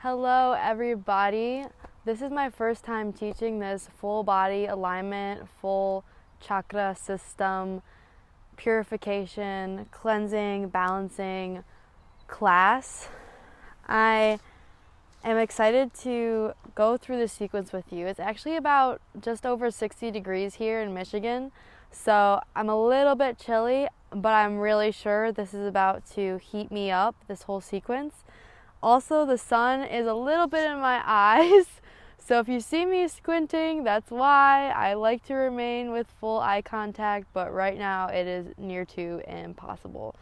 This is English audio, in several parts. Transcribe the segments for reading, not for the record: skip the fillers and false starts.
Hello everybody. This is my first time teaching this full body alignment, full chakra system, purification, cleansing, balancing class. I am excited to go through this sequence with you. It's actually about just over 60 degrees here in Michigan, so I'm a little bit chilly, but I'm really sure this is about to heat me up, this whole sequence. Also, the sun is a little bit in my eyes, so if you see me squinting, that's why. I like to remain with full eye contact, but right now it is near to impossible.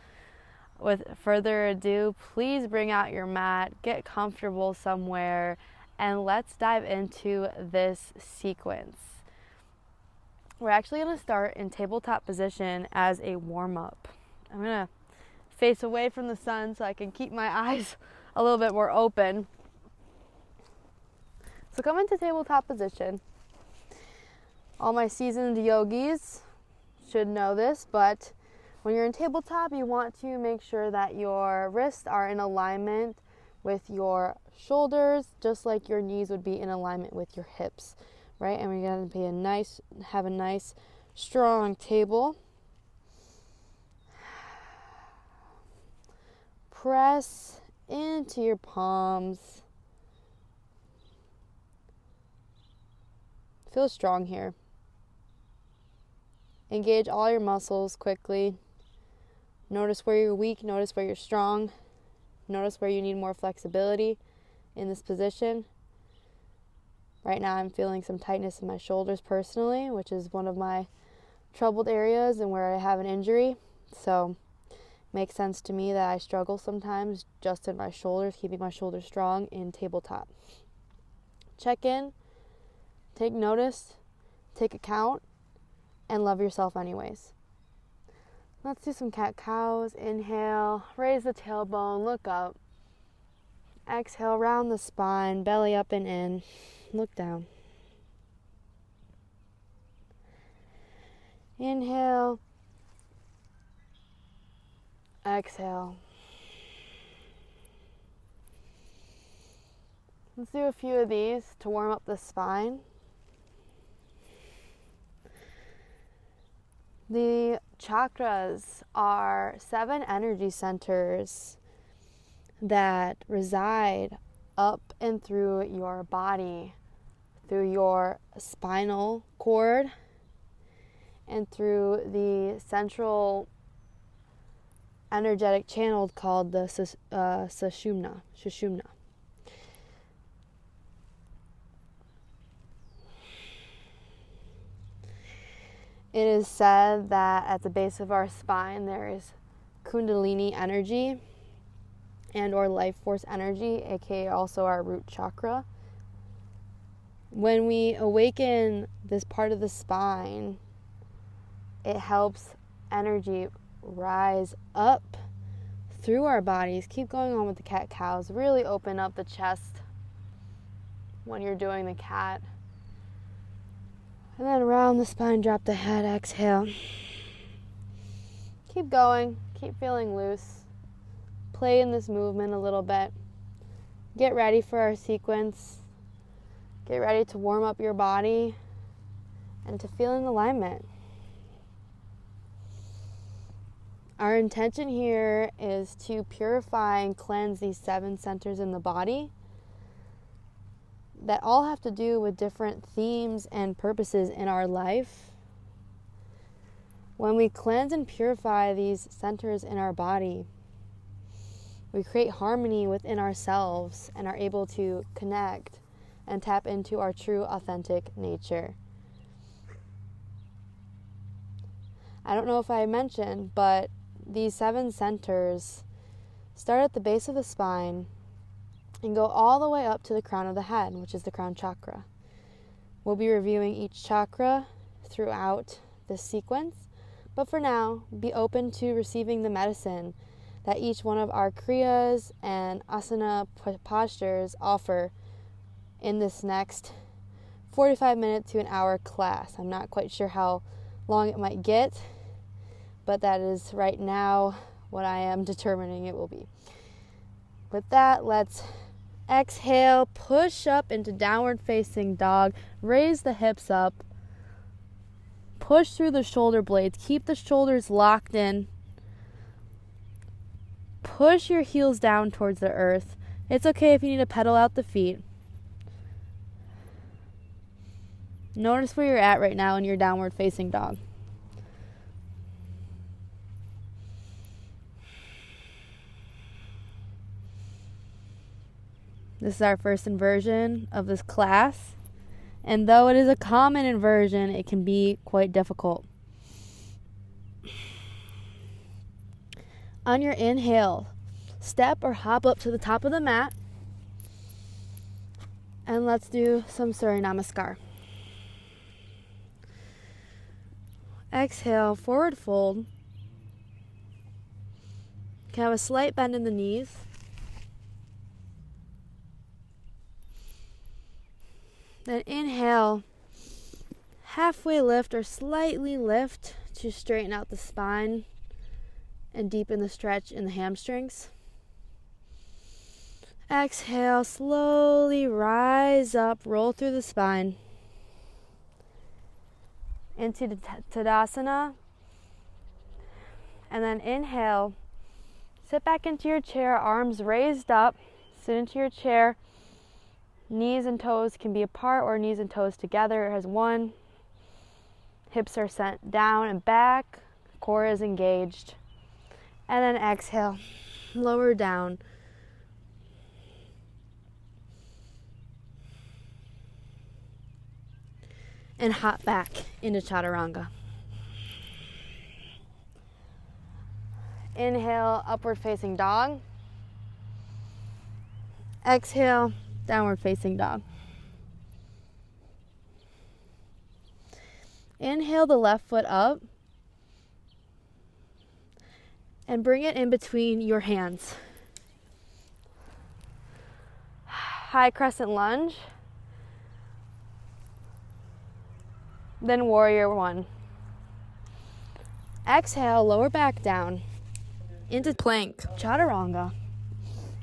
With further ado, please bring out your mat, get comfortable somewhere, and let's dive into this sequence. We're actually going to start in tabletop position as a warm-up. I'm going to face away from the sun so I can keep my eyes a little bit more open. So come into tabletop position. All my seasoned yogis should know this, but when you're in tabletop, you want to make sure that your wrists are in alignment with your shoulders, just like your knees would be in alignment with your hips, right? And we're going to have a nice, strong table. Press into your palms. Feel strong here. Engage all your muscles quickly. Notice where you're weak, notice where you're strong. Notice where you need more flexibility in this position. Right now I'm feeling some tightness in my shoulders personally, which is one of my troubled areas and where I have an injury. So makes sense to me that I struggle sometimes just in my shoulders, keeping my shoulders strong in tabletop. Check in, take notice, take account, and love yourself anyways. Let's do some cat-cows. Inhale, raise the tailbone, look up. Exhale, round the spine, belly up and in. Look down. Inhale. Exhale. Let's do a few of these to warm up the spine. The chakras are 7 energy centers that reside up and through your body, through your spinal cord, and through the central energetic channel called the Sukhasana. It is said that at the base of our spine there is Kundalini energy and or life force energy, aka also our root chakra. When we awaken this part of the spine, it helps energy rise up through our bodies. Keep going on with the cat-cows. Really open up the chest when you're doing the cat. And then around the spine, drop the head, exhale. Keep going, keep feeling loose. Play in this movement a little bit. Get ready for our sequence. Get ready to warm up your body and to feel in alignment. Our intention here is to purify and cleanse these 7 centers in the body that all have to do with different themes and purposes in our life. When we cleanse and purify these centers in our body, we create harmony within ourselves and are able to connect and tap into our true, authentic nature. I don't know if I mentioned, but these 7 centers start at the base of the spine and go all the way up to the crown of the head, which is the crown chakra. We'll be reviewing each chakra throughout this sequence, but for now, be open to receiving the medicine that each one of our kriyas and asana postures offer in this next 45-minute to an hour class. I'm not quite sure how long it might get, but that is right now what I am determining it will be. With that, let's Exhale, push up into downward facing dog. Raise the hips up. Push through the shoulder blades. Keep the shoulders locked in. Push your heels down towards the earth. It's okay if you need to pedal out the feet. Notice where you're at right now in your downward facing dog. This is our first inversion of this class, and though it is a common inversion, it can be quite difficult. On your inhale, step or hop up to the top of the mat, and let's do some Surya Namaskar. Exhale, forward fold. You can have a slight bend in the knees. Then inhale, halfway lift or slightly lift to straighten out the spine and deepen the stretch in the hamstrings. Exhale, slowly rise up, roll through the spine into the Tadasana. And then inhale, sit back into your chair, arms raised up, sit into your chair. Knees and toes can be apart or knees and toes together as one. Hips are sent down and back. Core is engaged. And then exhale, lower down. And hop back into Chaturanga. Inhale, upward facing dog. Exhale, downward facing dog. Inhale the left foot up and bring it in between your hands. High crescent lunge. Then warrior one. Exhale, lower back down into plank, Chaturanga.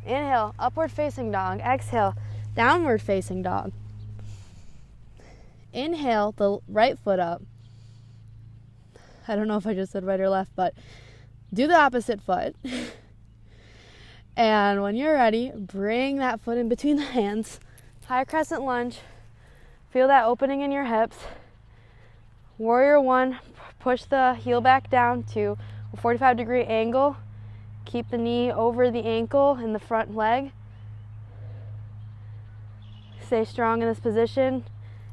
Inhale, upward facing dog. Exhale, downward facing dog. Inhale the right foot up. I don't know if I just said right or left, but do the opposite foot. And when you're ready, bring that foot in between the hands. High crescent lunge. Feel that opening in your hips. Warrior one, push the heel back down to a 45-degree angle. Keep the knee over the ankle in the front leg. Stay strong in this position.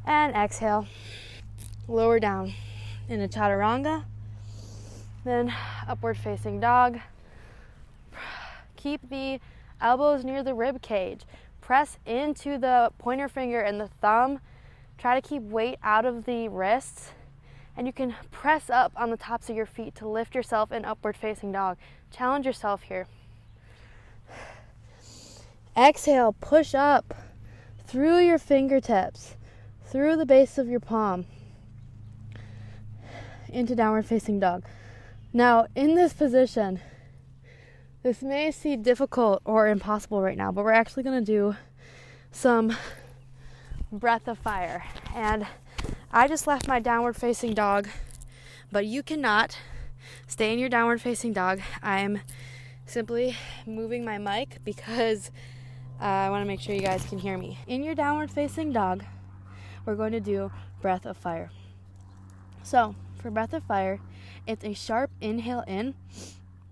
And exhale. Lower down into Chaturanga. Then upward facing dog. Keep the elbows near the rib cage. Press into the pointer finger and the thumb. Try to keep weight out of the wrists. And you can press up on the tops of your feet to lift yourself in upward facing dog. Challenge yourself here. Exhale, push up through your fingertips, through the base of your palm, into downward facing dog. Now, in this position, this may seem difficult or impossible right now, but we're actually going to do some breath of fire. And I just left my downward facing dog, but you cannot stay in your downward facing dog. I'm simply moving my mic because I want to make sure you guys can hear me. In your downward facing dog, we're going to do breath of fire. So for breath of fire, it's a sharp inhale in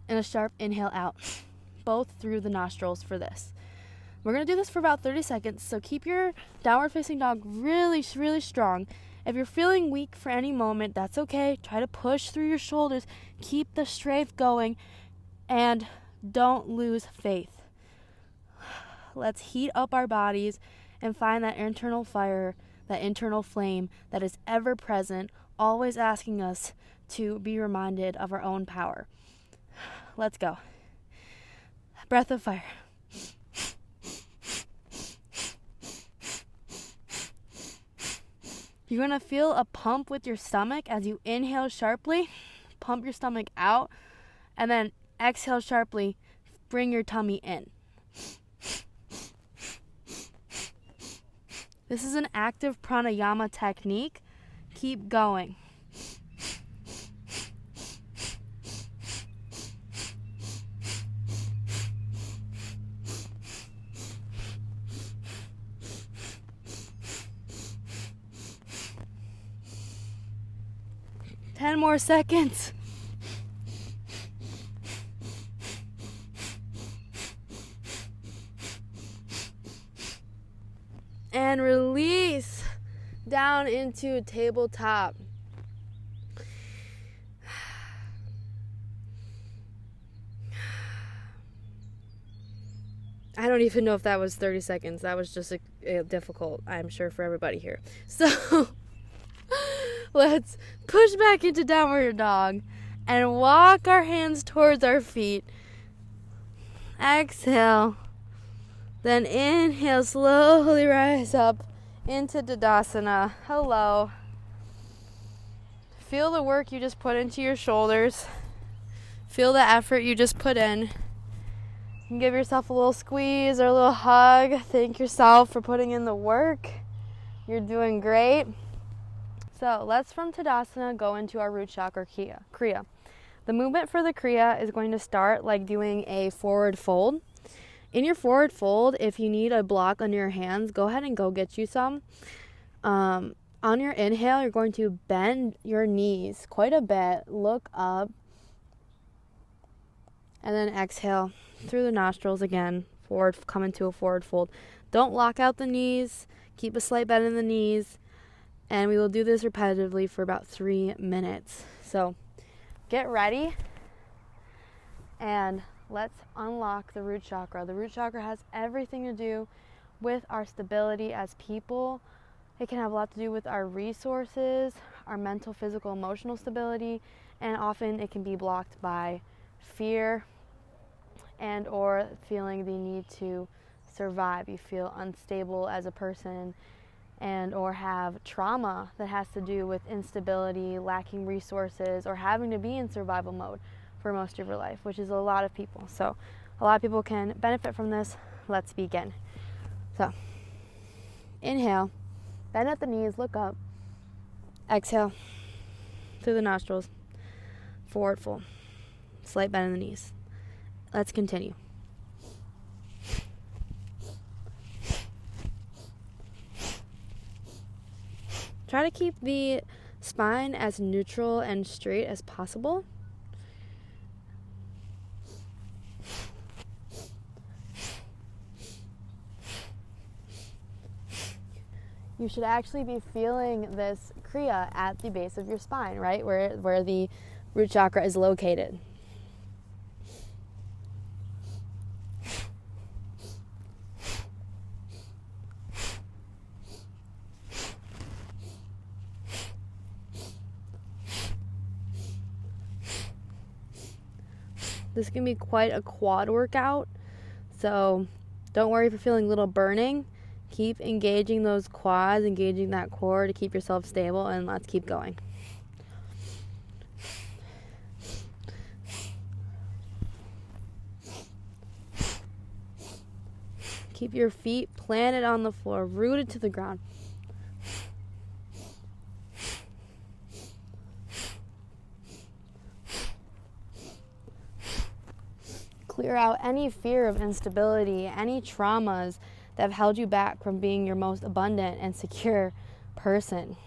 and a sharp inhale out, both through the nostrils for this. We're going to do this for about 30 seconds, so keep your downward facing dog really, really strong. If you're feeling weak for any moment, that's okay. Try to push through your shoulders. Keep the strength going and don't lose faith. Let's heat up our bodies and find that internal fire, that internal flame that is ever present, always asking us to be reminded of our own power. Let's go. Breath of fire. You're going to feel a pump with your stomach as you inhale sharply, pump your stomach out, and then exhale sharply, bring your tummy in. This is an active pranayama technique. Keep going. Ten more seconds. And release down into tabletop. I don't even know if that was 30 seconds. That was just difficult, I'm sure, for everybody here. So let's push back into downward dog and walk our hands towards our feet. Exhale. Then inhale, slowly rise up into Tadasana. Hello. Feel the work you just put into your shoulders. Feel the effort you just put in. You can give yourself a little squeeze or a little hug. Thank yourself for putting in the work. You're doing great. So let's from Tadasana go into our root chakra kriya. The movement for the kriya is going to start like doing a forward fold. In your forward fold, if you need a block under your hands, go ahead and go get you some. On your inhale, you're going to bend your knees quite a bit. Look up. And then exhale through the nostrils again. Forward, come into a forward fold. Don't lock out the knees. Keep a slight bend in the knees. And we will do this repetitively for about 3 minutes. So get ready. And let's unlock the root chakra. The root chakra has everything to do with our stability as people. It can have a lot to do with our resources, our mental, physical, emotional stability, and often it can be blocked by fear and or feeling the need to survive. You feel unstable as a person and or have trauma that has to do with instability, lacking resources, or having to be in survival mode for most of your life, which is a lot of people. So a lot of people can benefit from this. Let's begin. So inhale, bend at the knees, look up. Exhale through the nostrils, forward fold, slight bend in the knees. Let's continue. Try to keep the spine as neutral and straight as possible. You should actually be feeling this kriya at the base of your spine, right? Where the root chakra is located. This can be quite a quad workout, so don't worry if you're feeling a little burning. Keep engaging those quads, engaging that core to keep yourself stable, and let's keep going. Keep your feet planted on the floor, rooted to the ground. Clear out any fear of instability, any traumas that have held you back from being your most abundant and secure person.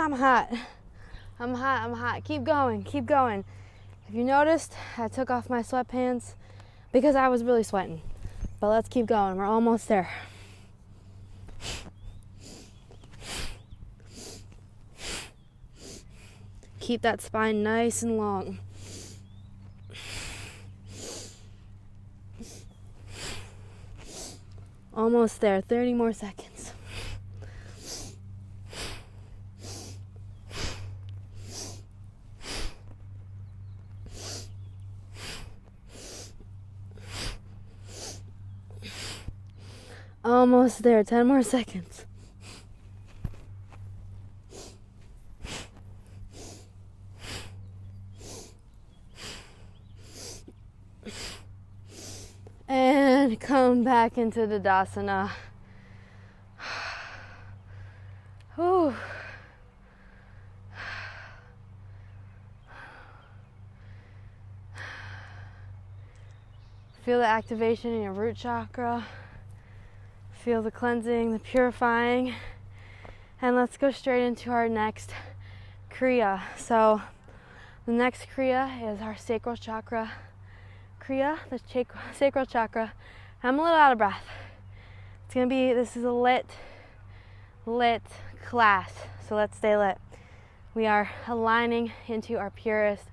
I'm hot. Keep going. If you noticed, I took off my sweatpants because I was really sweating. But let's keep going. We're almost there. keep that spine nice and long. Almost there, 30 more seconds. Almost there, 10 more seconds. And come back into Tadasana. Whew. Feel the activation in your root chakra. Feel the cleansing, the purifying. And let's go straight into our next kriya. So the next kriya is our sacral chakra kriya, the sacral chakra. I'm a little out of breath. This is a lit class, so let's stay lit. We are aligning into our purest,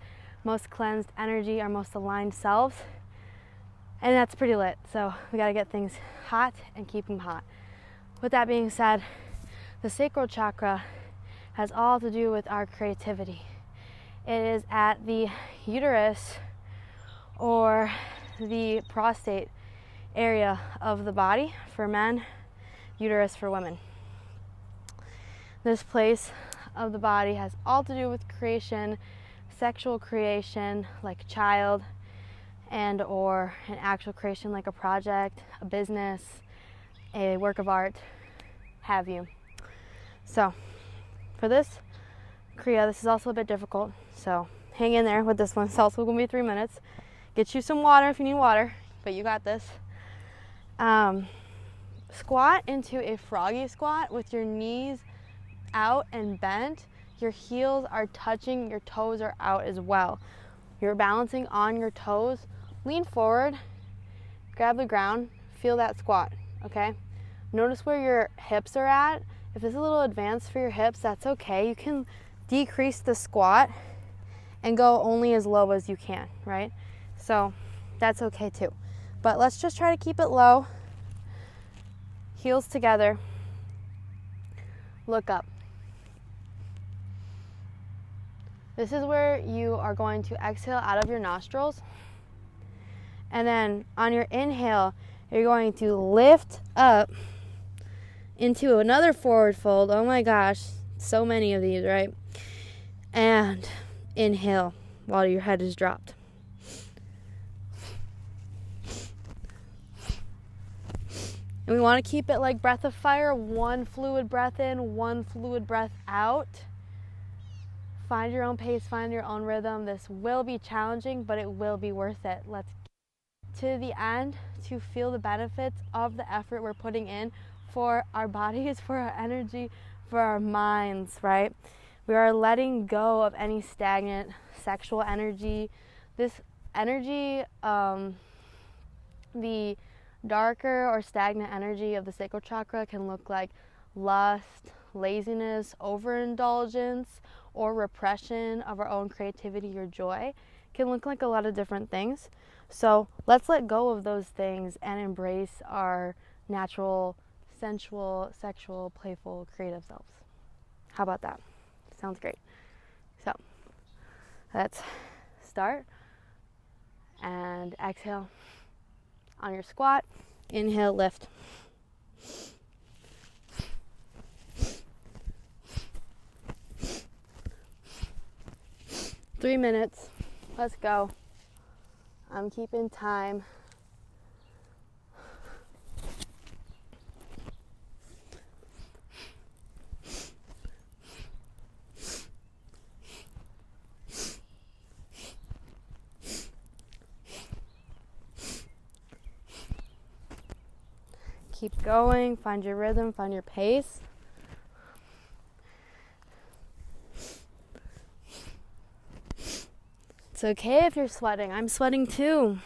most cleansed energy, our most aligned selves, and that's pretty lit. So we got to get things hot and keep them hot. With that being said, the sacral chakra has all to do with our creativity. It is at the uterus or the prostate area of the body for men, uterus for women. This place of the body has all to do with creation, sexual creation like a child, and or an actual creation like a project, a business, a work of art, have you. So for this kriya, this is also a bit difficult, so hang in there with this one. It's also going to be 3 minutes. Get you some water if you need water, but you got this. Squat into a froggy squat with your knees out and bent. Your heels are touching, your toes are out as well. You're balancing on your toes. Lean forward, grab the ground, feel that squat, okay? Notice where your hips are at. If it's a little advanced for your hips, that's okay. You can decrease the squat and go only as low as you can, right? So that's okay too. But let's just try to keep it low. Heels together. Look up. This is where you are going to exhale out of your nostrils. And then on your inhale, you're going to lift up into another forward fold. Oh my gosh, so many of these, right? And inhale while your head is dropped. And we want to keep it like breath of fire, one fluid breath in, one fluid breath out. Find your own pace, find your own rhythm. This will be challenging, but it will be worth it. Let's get to the end to feel the benefits of the effort we're putting in for our bodies, for our energy, for our minds, right? We are letting go of any stagnant sexual energy. This energy, the darker or stagnant energy of the sacral chakra can look like lust, laziness, overindulgence, or repression of our own creativity or joy. Can look like a lot of different things. So let's let go of those things and embrace our natural, sensual, sexual, playful, creative selves. How about that? Sounds great. So let's start and exhale on your squat. Inhale, lift. Three minutes. Let's go. I'm keeping time. Keep going, find your rhythm, find your pace. It's okay if you're sweating. I'm sweating too.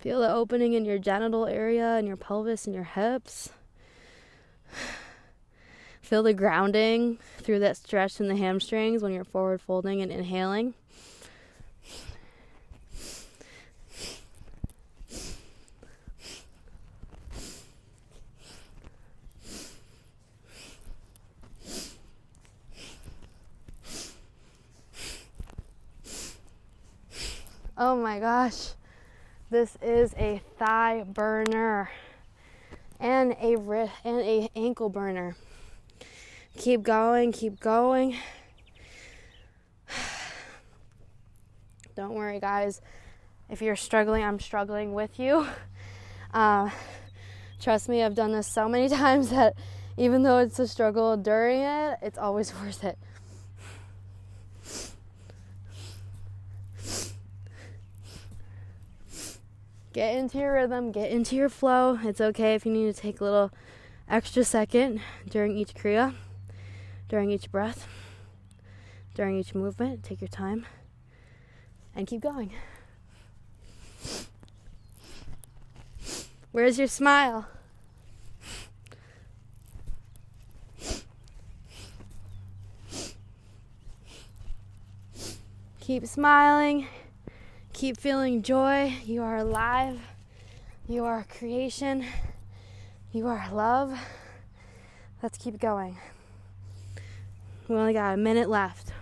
Feel the opening in your genital area and your pelvis and your hips. Feel the grounding through that stretch in the hamstrings when you're forward folding and inhaling. Oh my gosh, this is a thigh burner and a ankle burner. Keep going, keep going. Don't worry, guys. If you're struggling, I'm struggling with you. Trust me, I've done this so many times that even though it's a struggle during it, it's always worth it. Get into your rhythm, get into your flow. It's okay if you need to take a little extra second during each kriya, during each breath, during each movement. Take your time and keep going. Where's your smile? Keep smiling. Keep feeling joy. You are alive. You are creation. You are love. Let's keep going. We only got a minute left.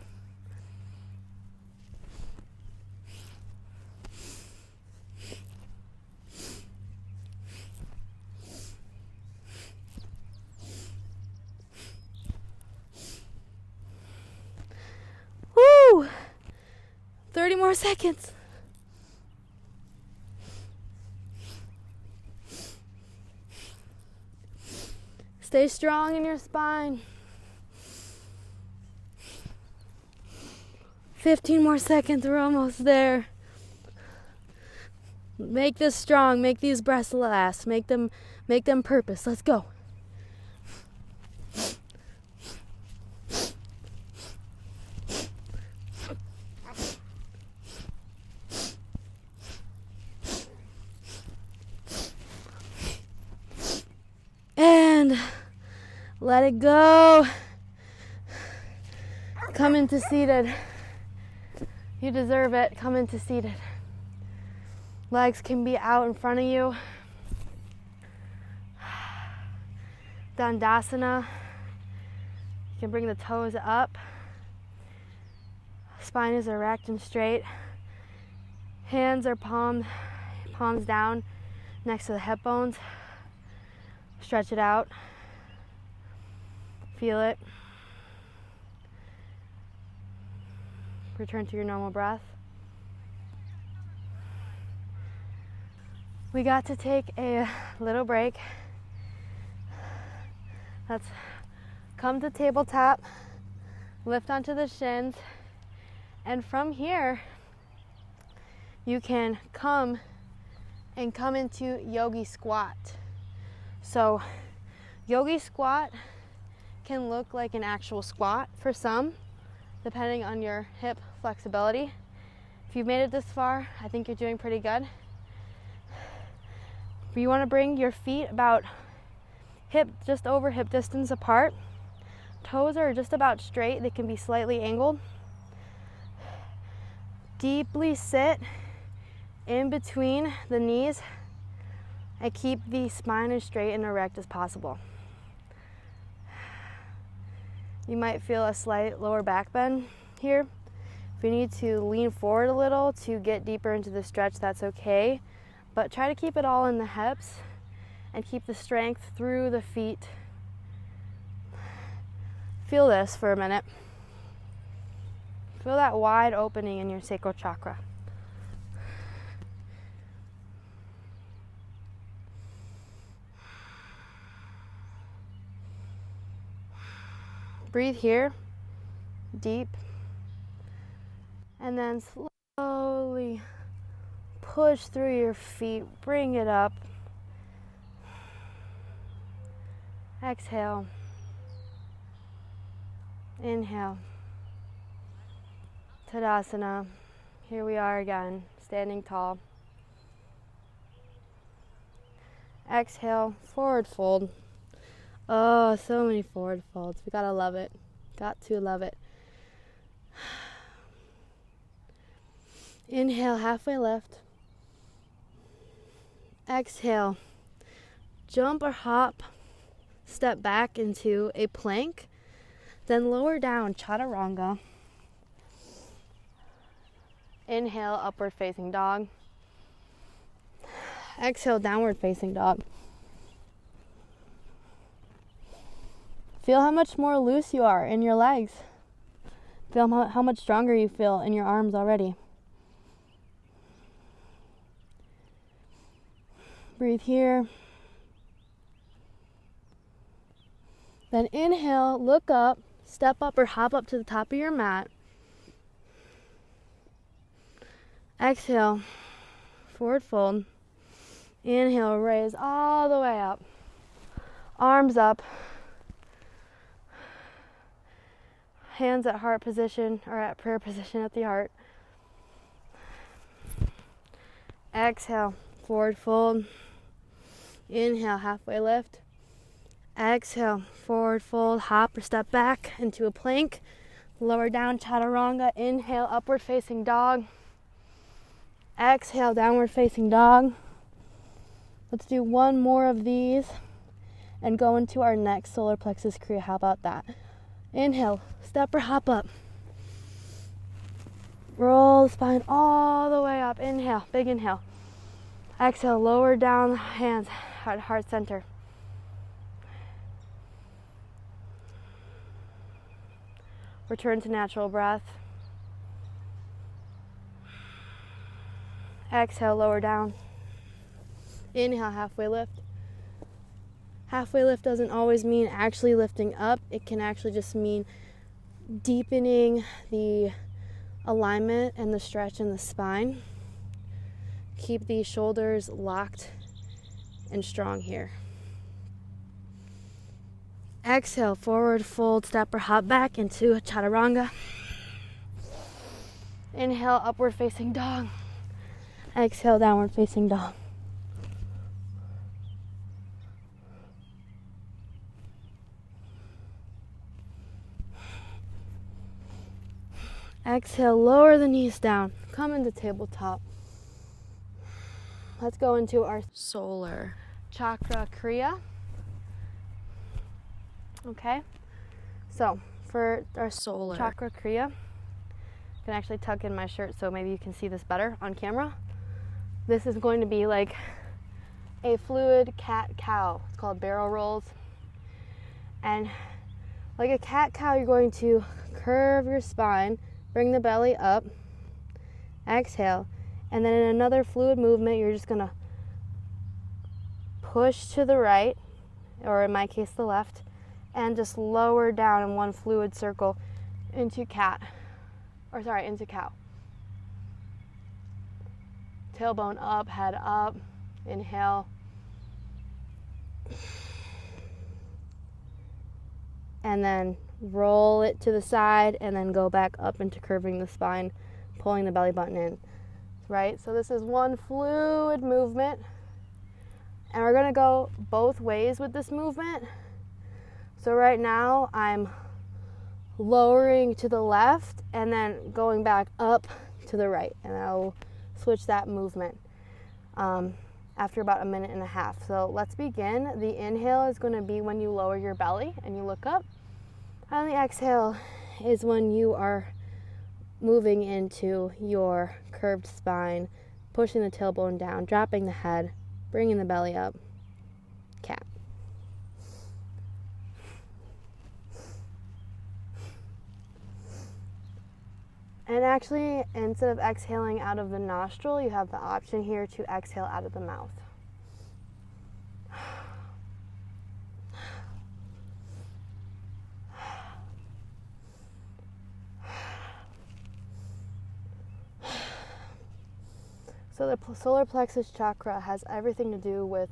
Woo! 30 more seconds. Stay strong in your spine. 15 more seconds, we're almost there. Make this strong, make these breaths last, make them purpose. Let's go. And let it go. Come into seated. You deserve it. Come into seated. Legs can be out in front of you. Tadasana. You can bring the toes up. Spine is erect and straight. Hands are palms down next to the hip bones. Stretch it out. Feel it. Return to your normal breath. We got to take a little break. Let's come to tabletop, lift onto the shins, and from here, you can come into Yogi Squat. So, Yogi Squat can look like an actual squat for some, depending on your hip flexibility. If you've made it this far, I think you're doing pretty good. You want to bring your feet about just over hip distance apart. Toes are just about straight. They can be slightly angled. Deeply sit in between the knees and keep the spine as straight and erect as possible. You might feel a slight lower back bend here. If you need to lean forward a little to get deeper into the stretch, that's okay. But try to keep it all in the hips and keep the strength through the feet. Feel this for a minute. Feel that wide opening in your sacral chakra. Breathe here, deep, and then slowly push through your feet, bring it up. Exhale. Inhale. Tadasana. Here we are again, standing tall. Exhale, forward fold. Oh, so many forward folds. We gotta love it. Got to love it. Inhale, halfway lift. Exhale, jump or hop, step back into a plank, then lower down, chaturanga. Inhale, upward facing dog. Exhale, downward facing dog. Feel how much more loose you are in your legs. Feel how much stronger you feel in your arms already. Breathe here. Then inhale, look up, step up or hop up to the top of your mat. Exhale, forward fold. Inhale, raise all the way up. Arms up. Hands at heart position or at prayer position at the heart. Exhale, forward fold. Inhale, halfway lift. Exhale, forward fold, hop or step back into a plank. Lower down, chaturanga. Inhale, upward facing dog. Exhale, downward facing dog. Let's do one more of these and go into our next solar plexus kriya. How about that? Inhale, step or hop up. Roll the spine all the way up. Inhale, big inhale. Exhale, lower down, hands at heart center. Return to natural breath. Exhale, lower down. Inhale, halfway lift. Halfway lift doesn't always mean actually lifting up. It can actually just mean deepening the alignment and the stretch in the spine. Keep the shoulders locked and strong here. Exhale, forward fold, step or hop back into a chaturanga. Inhale, upward facing dog. Exhale, downward facing dog. Exhale, lower the knees down. Come into tabletop. Let's go into our solar chakra kriya. Okay, so for our solar chakra kriya, I can actually tuck in my shirt so maybe you can see this better on camera. This is going to be like a fluid cat-cow. It's called barrel rolls. And like a cat-cow, you're going to curve your spine, bring the belly up, exhale, and then in another fluid movement, you're just going to push to the right, or in my case, the left, and just lower down in one fluid circle into into cow. Tailbone up, head up, inhale. And then roll it to the side and then go back up into curving the spine, pulling the belly button in, right? So this is one fluid movement. And we're gonna go both ways with this movement. So right now I'm lowering to the left and then going back up to the right. And I'll switch that movement after about a minute and a half. So let's begin. The inhale is going to be when you lower your belly and you look up. And the exhale is when you are moving into your curved spine, pushing the tailbone down, dropping the head, bringing the belly up. Cat. And actually, instead of exhaling out of the nostril, you have the option here to exhale out of the mouth. So the solar plexus chakra has everything to do with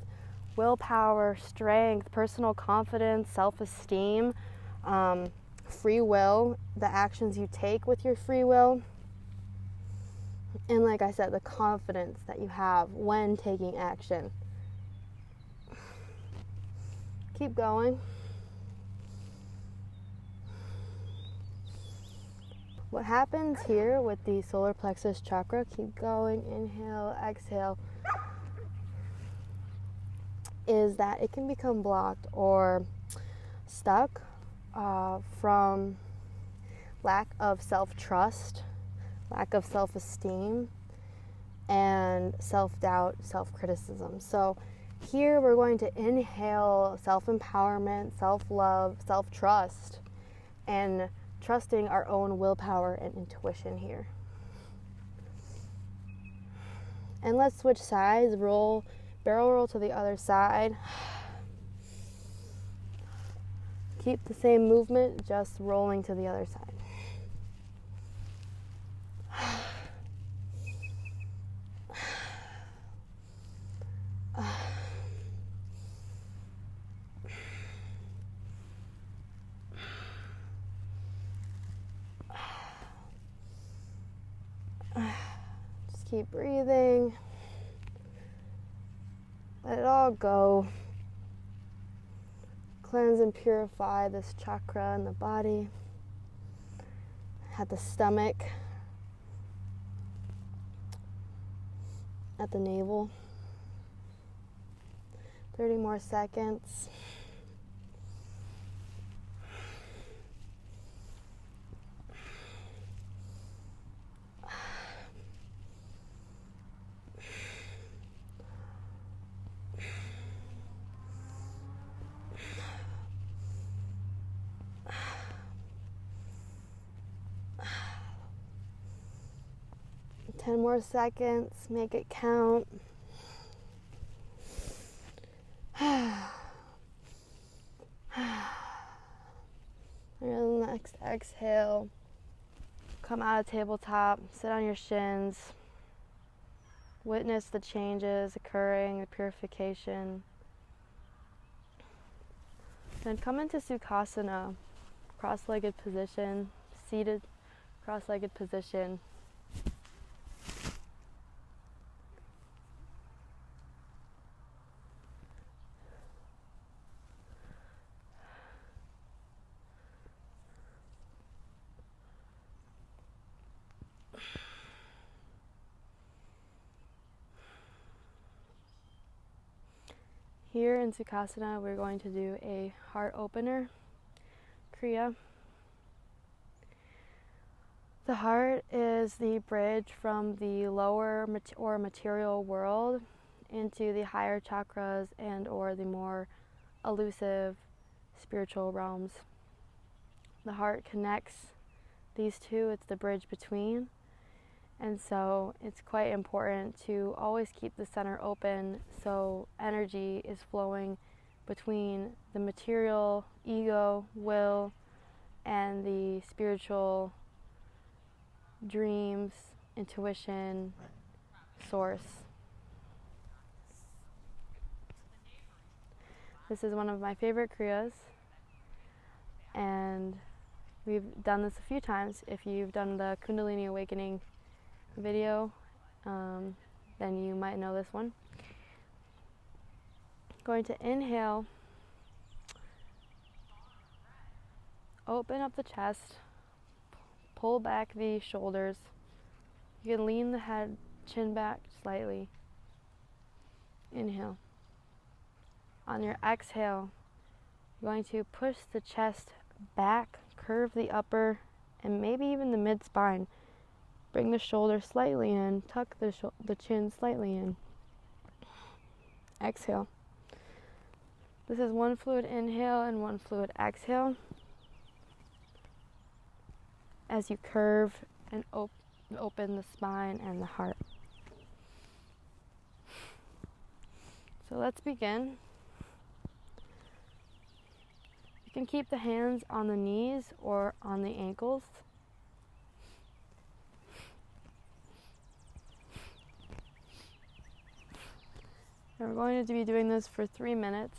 willpower, strength, personal confidence, self-esteem, free will, the actions you take with your free will, and like I said, the confidence that you have when taking action. Keep going. What happens here with the solar plexus chakra, keep going, inhale, exhale, is that it can become blocked or stuck from lack of self-trust, lack of self-esteem, and self-doubt, self-criticism. So here we're going to inhale self-empowerment, self-love, self-trust, and trusting our own willpower and intuition here. And let's switch sides, barrel roll to the other side. Keep the same movement, just rolling to the other side. Just keep breathing. Let it all go. Cleanse and purify this chakra in the body, at the stomach, at the navel. 30 more seconds. Ten more seconds, make it count. And next exhale, come out of tabletop, sit on your shins, witness the changes occurring, the purification. Then come into Sukhasana, cross-legged position, seated cross-legged position. Here in Sukhasana, we're going to do a heart opener, kriya. The heart is the bridge from the lower or material world into the higher chakras and or the more elusive spiritual realms. The heart connects these two, it's the bridge between. And so it's quite important to always keep the center open so energy is flowing between the material, ego, will, and the spiritual dreams, intuition, source. This is one of my favorite kriyas, and we've done this a few times. If you've done the Kundalini Awakening video, then you might know this one. Going to inhale, open up the chest, pull back the shoulders. You can lean the head, chin back slightly. Inhale. On your exhale, you're going to push the chest back, curve the upper and maybe even the mid-spine. Bring the shoulder slightly in, tuck the chin slightly in. Exhale. This is one fluid inhale and one fluid exhale as you curve and open the spine and the heart. So let's begin. You can keep the hands on the knees or on the ankles. And we're going to be doing this for 3 minutes.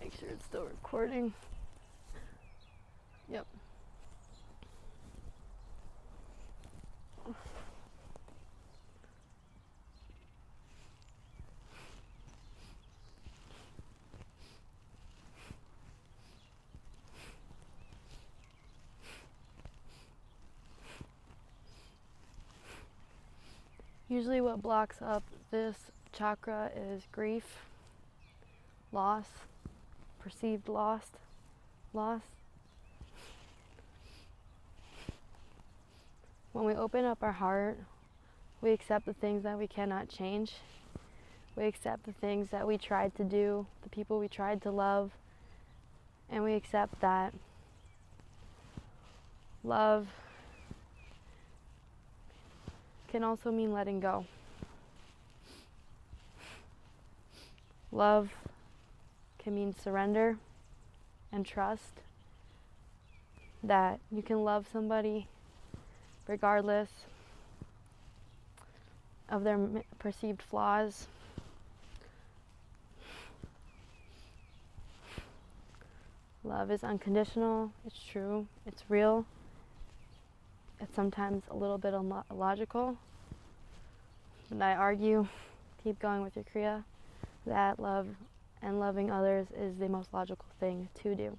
Make sure it's still recording. Yep. Usually what blocks up this chakra is grief, loss, perceived loss. When we open up our heart, we accept the things that we cannot change. We accept the things that we tried to do, the people we tried to love, and we accept that love can also mean letting go. Love can mean surrender and trust that you can love somebody regardless of their perceived flaws. Love is unconditional, it's true, it's real. It's sometimes a little bit illogical. But I argue, keep going with your kriya, that love and loving others is the most logical thing to do.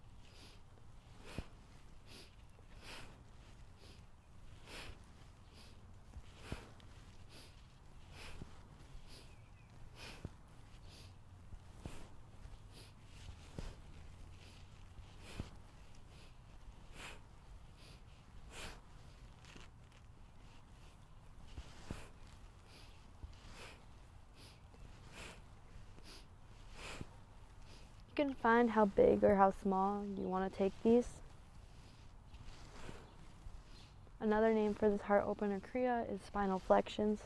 You can find how big or how small you want to take these. Another name for this heart opener kriya is spinal flexions.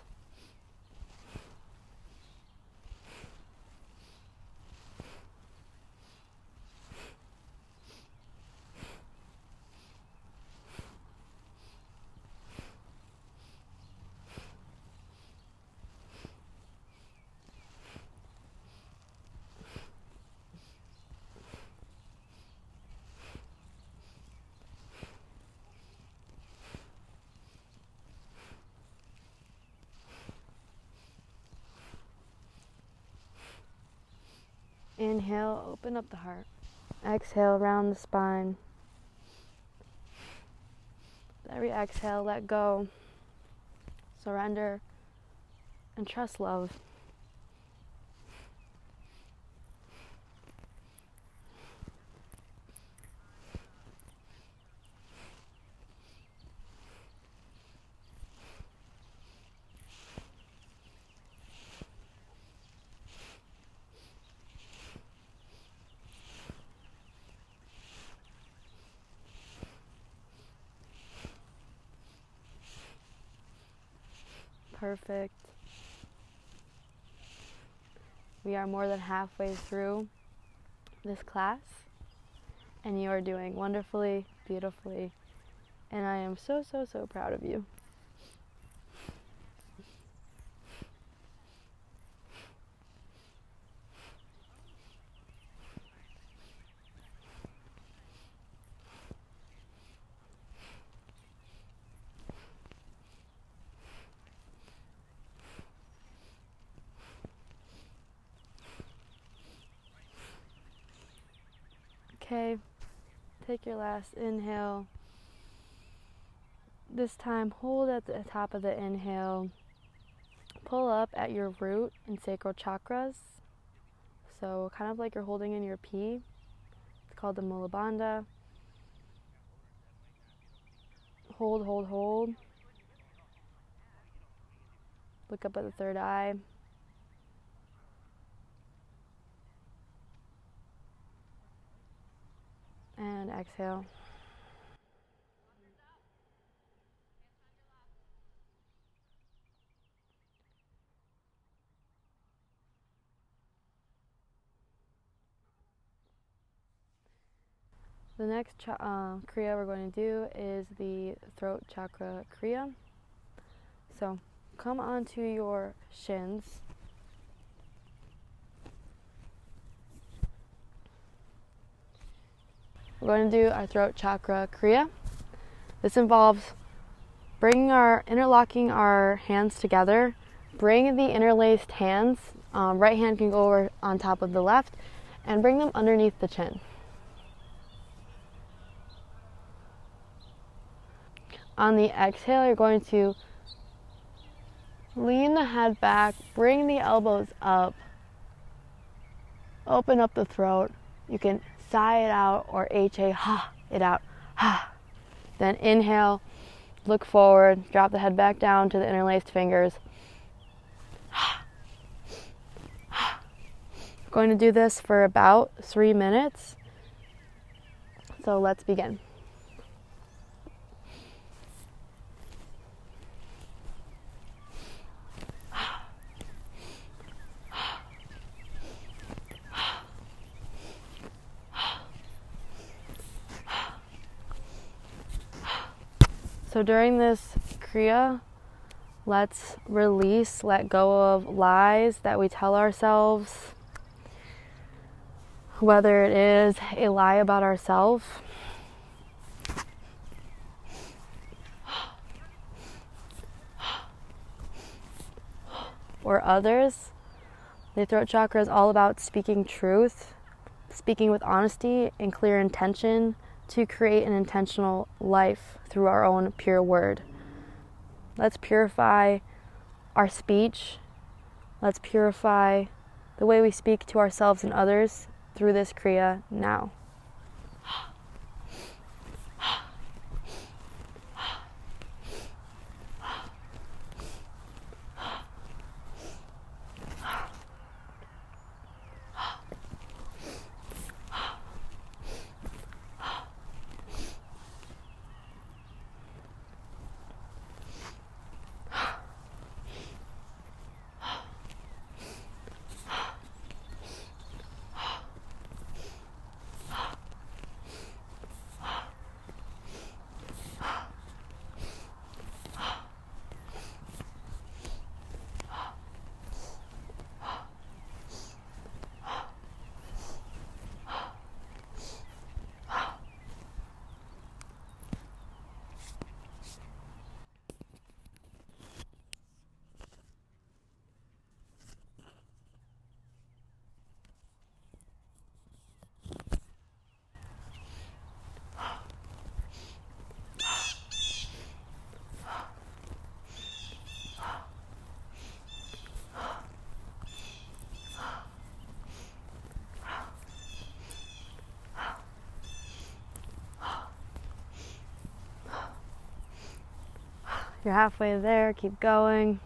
Inhale, open up the heart. Exhale, round the spine. Every exhale, let go, surrender, and trust love. Perfect. We are more than halfway through this class, and you are doing wonderfully, beautifully, and I am so, so, so proud of you. Okay, take your last inhale. This time, hold at the top of the inhale. Pull up at your root and sacral chakras. So kind of like you're holding in your P. It's called the Mula Bandha. Hold, hold, hold. Look up at the third eye. And exhale. The next kriya we're going to do is the throat chakra kriya. So come onto your shins. We're going to do our throat chakra kriya. This involves interlocking our hands together. Bring the interlaced hands, right hand can go over on top of the left, and bring them underneath the chin. On the exhale, you're going to Lean the head back, bring the elbows up, open up the throat. You can sigh it out or ha it out, ha. Then inhale, look forward, drop the head back down to the interlaced fingers. Going to do this for about 3 minutes. So let's begin. So during this kriya, let's release, let go of lies that we tell ourselves. Whether it is a lie about ourselves, or others. The throat chakra is all about speaking truth, speaking with honesty and clear intention to create an intentional life through our own pure word. Let's purify our speech. Let's purify the way we speak to ourselves and others through this kriya now. You're halfway there, keep going.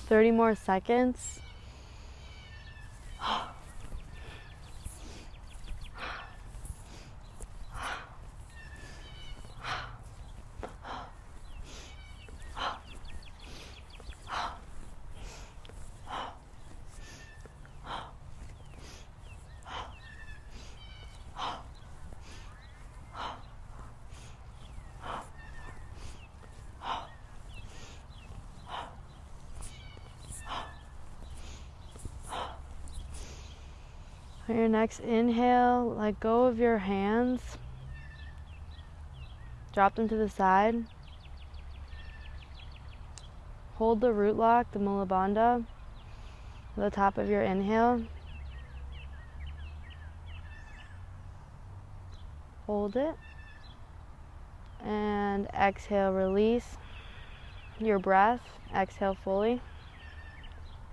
Thirty more seconds. On your next inhale, let go of your hands. Drop them to the side. Hold the root lock, the Mula Bandha, at the top of your inhale. Hold it. And exhale, release your breath. Exhale fully.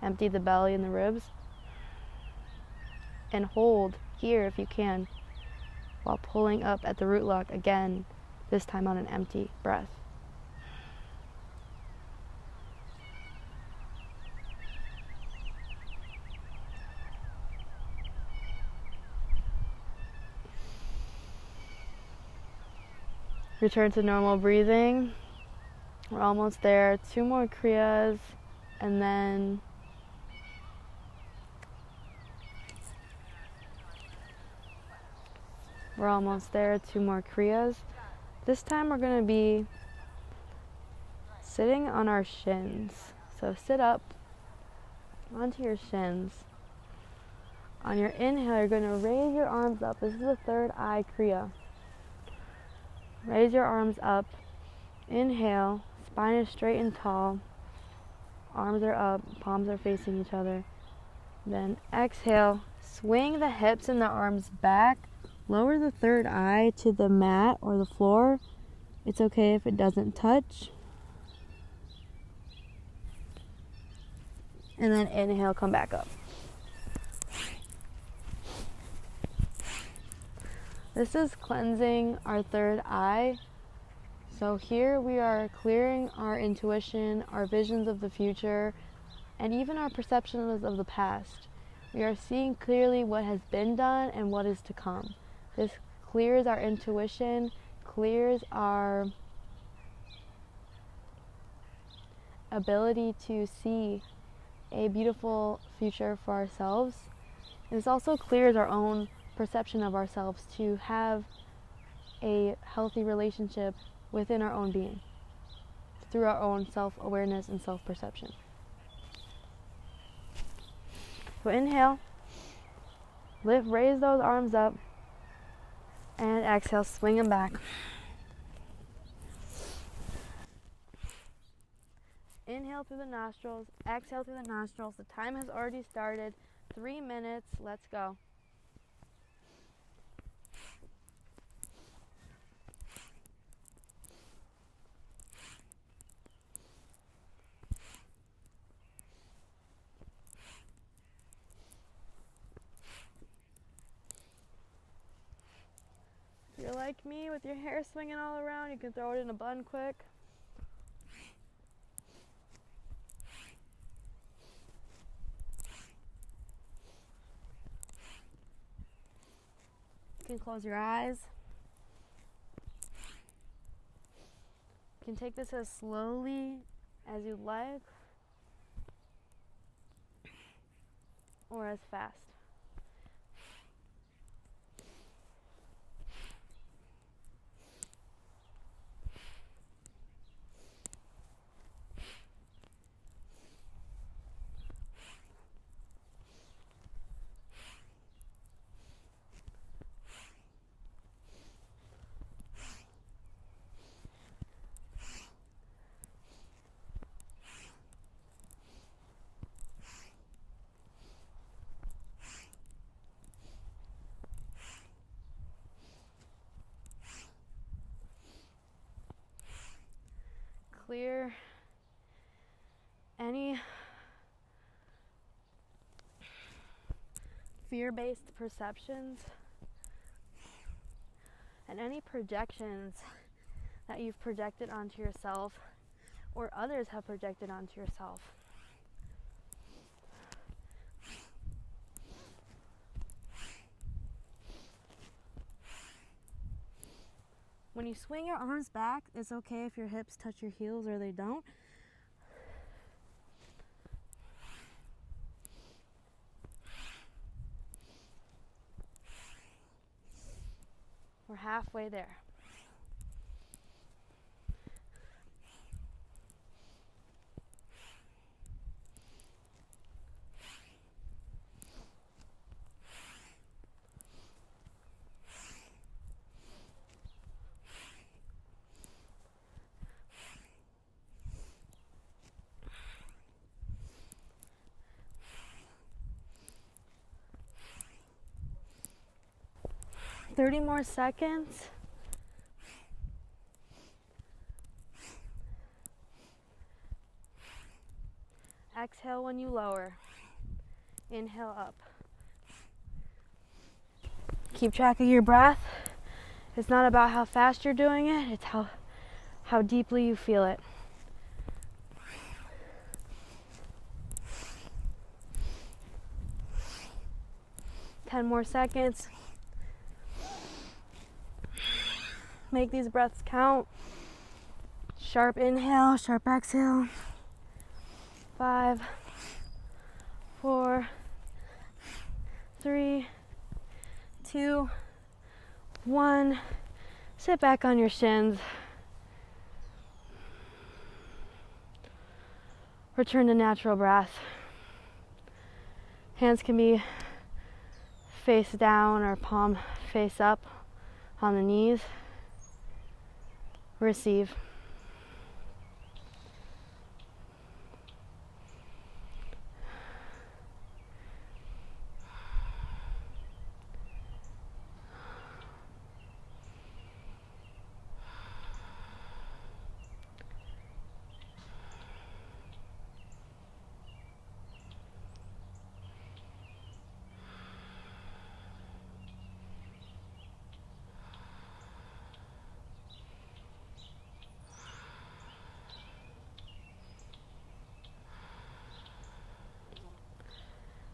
Empty the belly and the ribs. And hold here if you can while pulling up at the root lock again, this time on an empty breath. Return to normal breathing. We're almost there. 2 more kriyas and then we're almost there. 2 more kriyas. This time we're going to be sitting on our shins. So sit up onto your shins. On your inhale, you're going to raise your arms up. This is the third eye kriya. Raise your arms up. Inhale, spine is straight and tall. Arms are up, palms are facing each other. Then exhale, swing the hips and the arms back. Lower the third eye to the mat or the floor. It's okay if it doesn't touch. And then inhale, come back up. This is cleansing our third eye. So here we are clearing our intuition, our visions of the future, and even our perceptions of the past. We are seeing clearly what has been done and what is to come. This clears our intuition, clears our ability to see a beautiful future for ourselves. And this also clears our own perception of ourselves to have a healthy relationship within our own being through our own self-awareness and self-perception. So inhale, raise those arms up, and exhale, swing them back. Inhale through the nostrils, exhale through the nostrils. The time has already started. 3 minutes, let's go. If you're like me with your hair swinging all around, you can throw it in a bun quick. You can close your eyes. You can take this as slowly as you'd like, or as fast. Clear any fear-based perceptions and any projections that you've projected onto yourself or others have projected onto yourself. When you swing your arms back, it's okay if your hips touch your heels or they don't. We're halfway there. Thirty more seconds. Exhale when you lower. Inhale up. Keep track of your breath. It's not about how fast you're doing it, it's how deeply you feel it. Ten more seconds. Make these breaths count. Sharp inhale, sharp exhale. 5, 4, 3, 2, 1. Sit back on your shins. Return to natural breath. Hands can be face down or palm face up on the knees. Receive.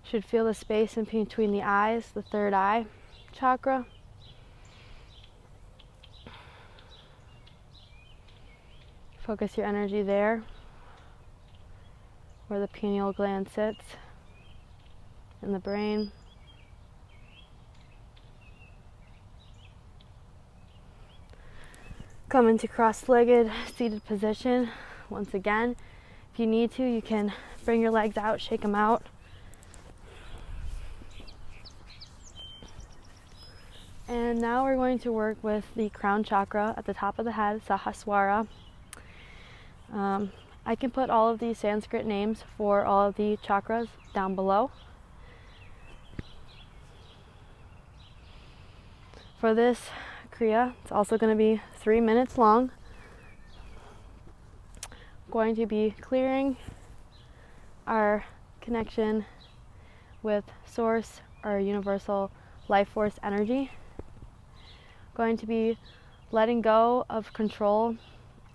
Should feel the space in between the eyes, the third eye chakra. Focus your energy there, where the pineal gland sits in the brain. Come into cross-legged seated position. Once again, if you need to, you can bring your legs out, shake them out. And now we're going to work with the crown chakra at the top of the head, Sukhasana. I can put all of these Sanskrit names for all of the chakras down below. For this kriya, it's also going to be 3 minutes long. I'm going to be clearing our connection with source, our universal life force energy. Going to be letting go of control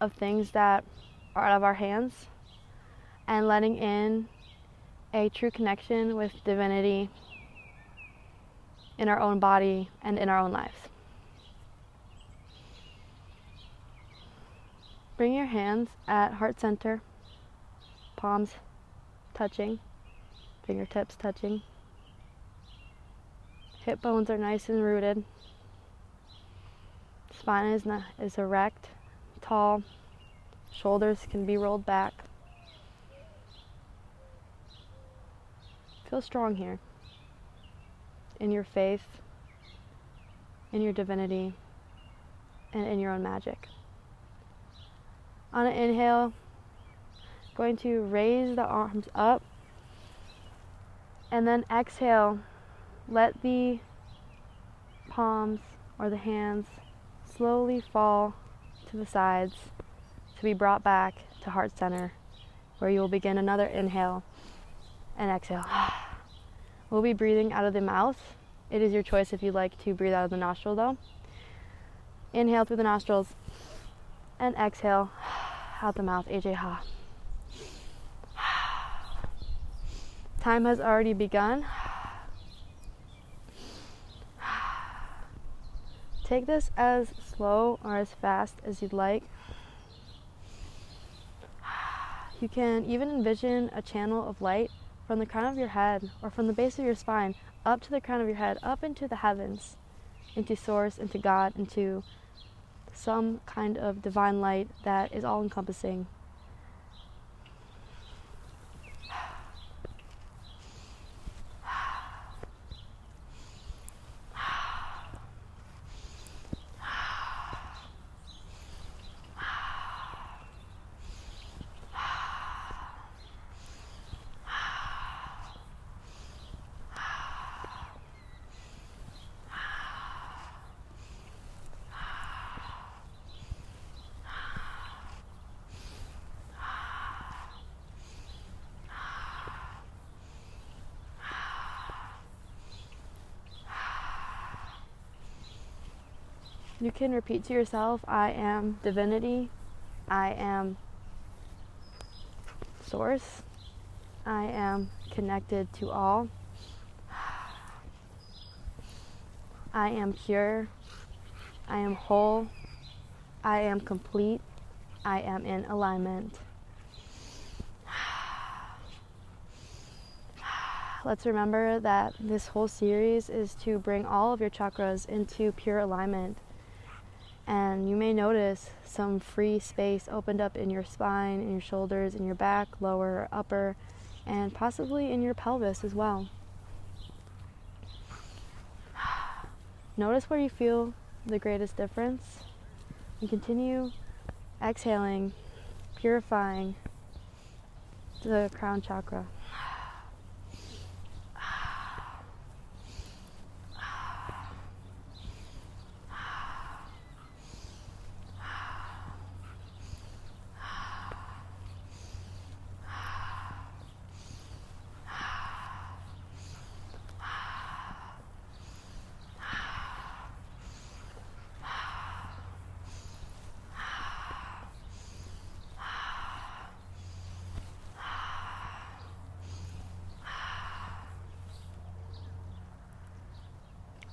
of things that are out of our hands and letting in a true connection with divinity in our own body and in our own lives. Bring your hands at heart center, palms touching, fingertips touching. Hip bones are nice and rooted. Spine is erect, tall. Shoulders can be rolled back. Feel strong here in your faith, in your divinity, and in your own magic. On an inhale, going to raise the arms up, and then exhale, let the palms or the hands slowly fall to the sides to be brought back to heart center, where you will begin another inhale and exhale. We'll be breathing out of the mouth. It is your choice if you'd like to breathe out of the nostril though. Inhale through the nostrils and exhale out the mouth. AJ ha. Time has already begun. Take this as slow or as fast as you'd like. You can even envision a channel of light from the crown of your head or from the base of your spine up to the crown of your head, up into the heavens, into source, into God, into some kind of divine light that is all-encompassing. You can repeat to yourself, I am divinity, I am source, I am connected to all, I am pure, I am whole, I am complete, I am in alignment. Let's remember that this whole series is to bring all of your chakras into pure alignment. And you may notice some free space opened up in your spine, in your shoulders, in your back, lower, or upper, and possibly in your pelvis as well. Notice where you feel the greatest difference, and continue exhaling, purifying the crown chakra.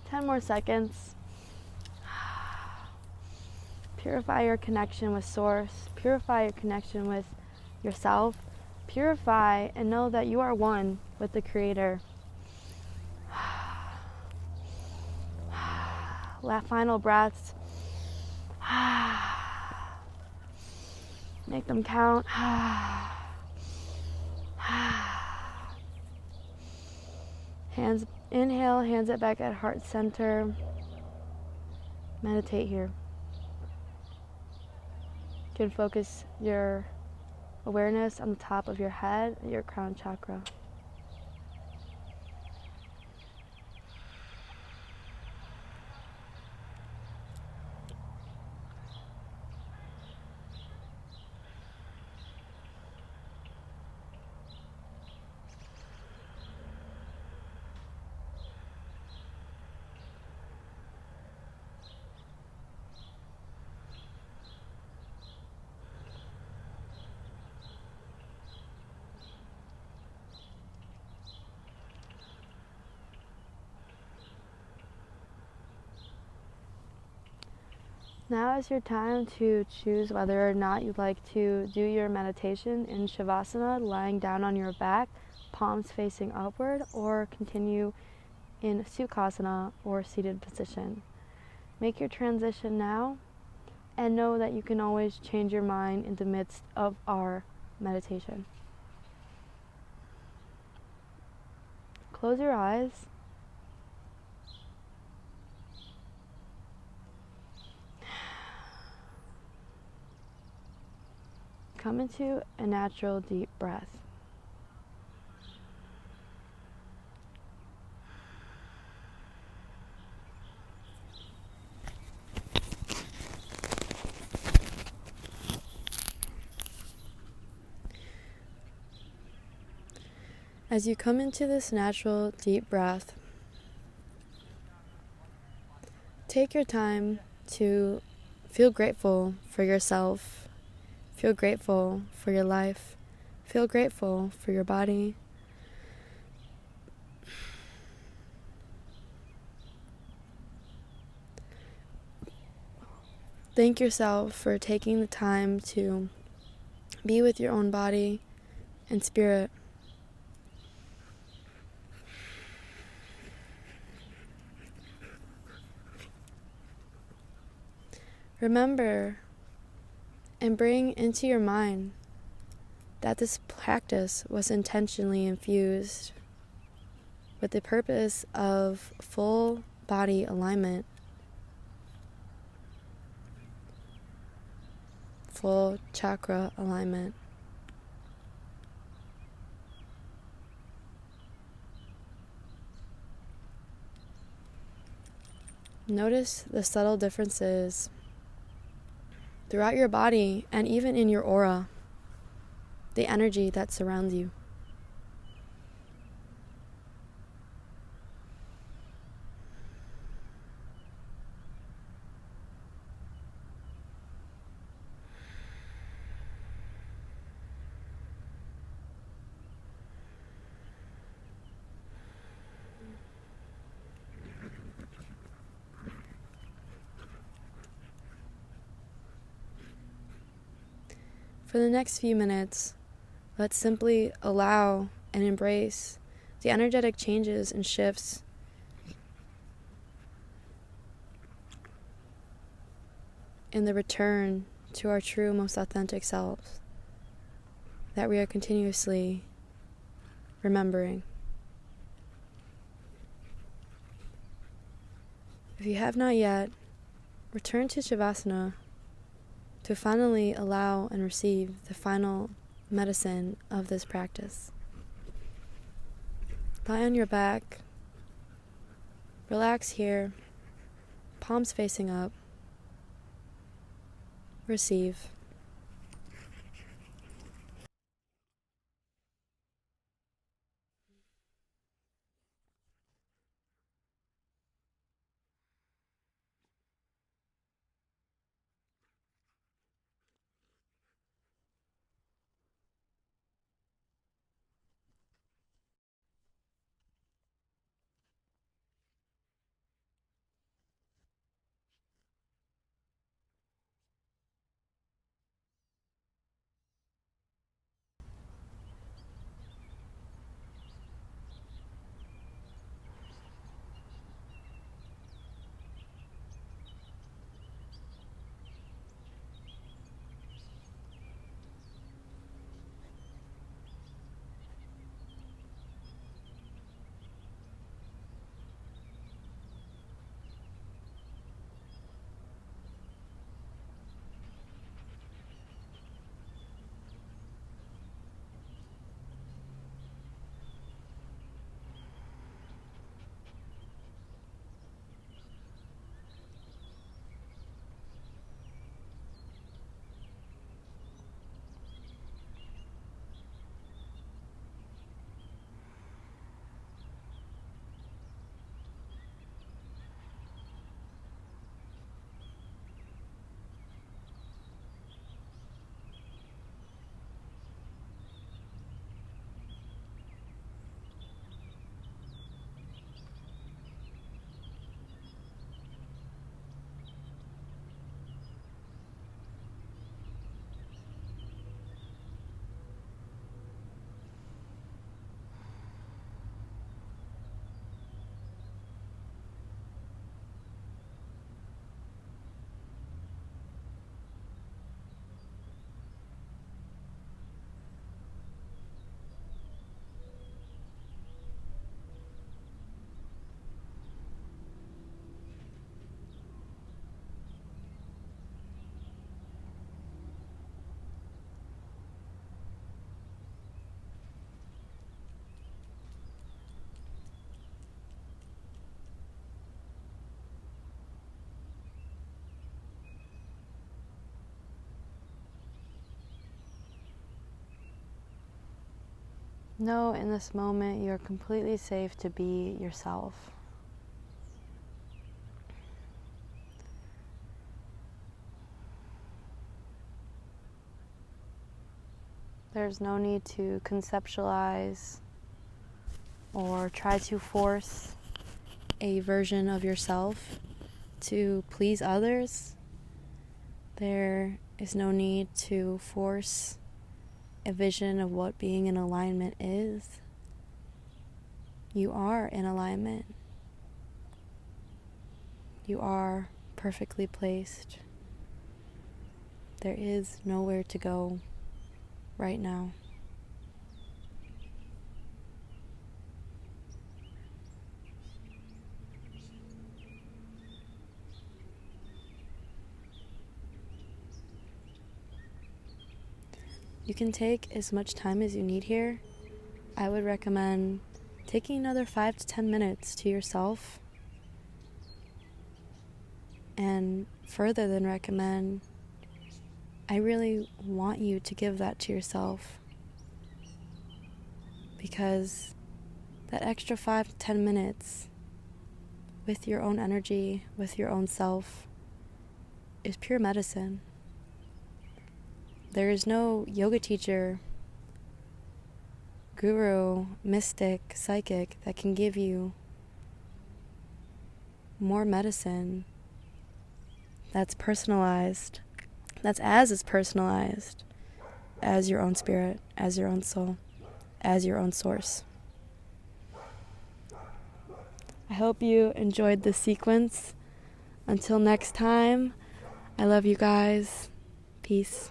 Ten more seconds. Purify your connection with Source. Purify your connection with yourself. Purify and know that you are one with the Creator. Final breaths. Make them count. Hands, inhale, hands at back at heart center. Meditate here. You can focus your awareness on the top of your head, your crown chakra. Now is your time to choose whether or not you'd like to do your meditation in Shavasana, lying down on your back, palms facing upward, or continue in Sukhasana or seated position. Make your transition now, and know that you can always change your mind in the midst of our meditation. Close your eyes. Come into a natural deep breath. As you come into this natural deep breath, take your time to feel grateful for yourself. Feel grateful for your life. Feel grateful for your body. Thank yourself for taking the time to be with your own body and spirit. Remember and bring into your mind that this practice was intentionally infused with the purpose of full body alignment, full chakra alignment. Notice the subtle differences throughout your body and even in your aura, the energy that surrounds you. For the next few minutes, let's simply allow and embrace the energetic changes and shifts in the return to our true, most authentic selves that we are continuously remembering. If you have not yet, return to Shavasana to finally allow and receive the final medicine of this practice. Lie on your back, relax here, palms facing up, receive. Know in this moment you're completely safe to be yourself. There's no need to conceptualize or try to force a version of yourself to please others. There is no need to force a vision of what being in alignment is. You are in alignment. You are perfectly placed. There is nowhere to go right now. You can take as much time as you need here. I would recommend taking another 5 to 10 minutes to yourself, and further than recommend, I really want you to give that to yourself, because that extra 5 to 10 minutes with your own energy, with your own self, is pure medicine. There is no yoga teacher, guru, mystic, psychic that can give you more medicine that's personalized, that's as personalized as your own spirit, as your own soul, as your own source. I hope you enjoyed this sequence. Until next time, I love you guys. Peace.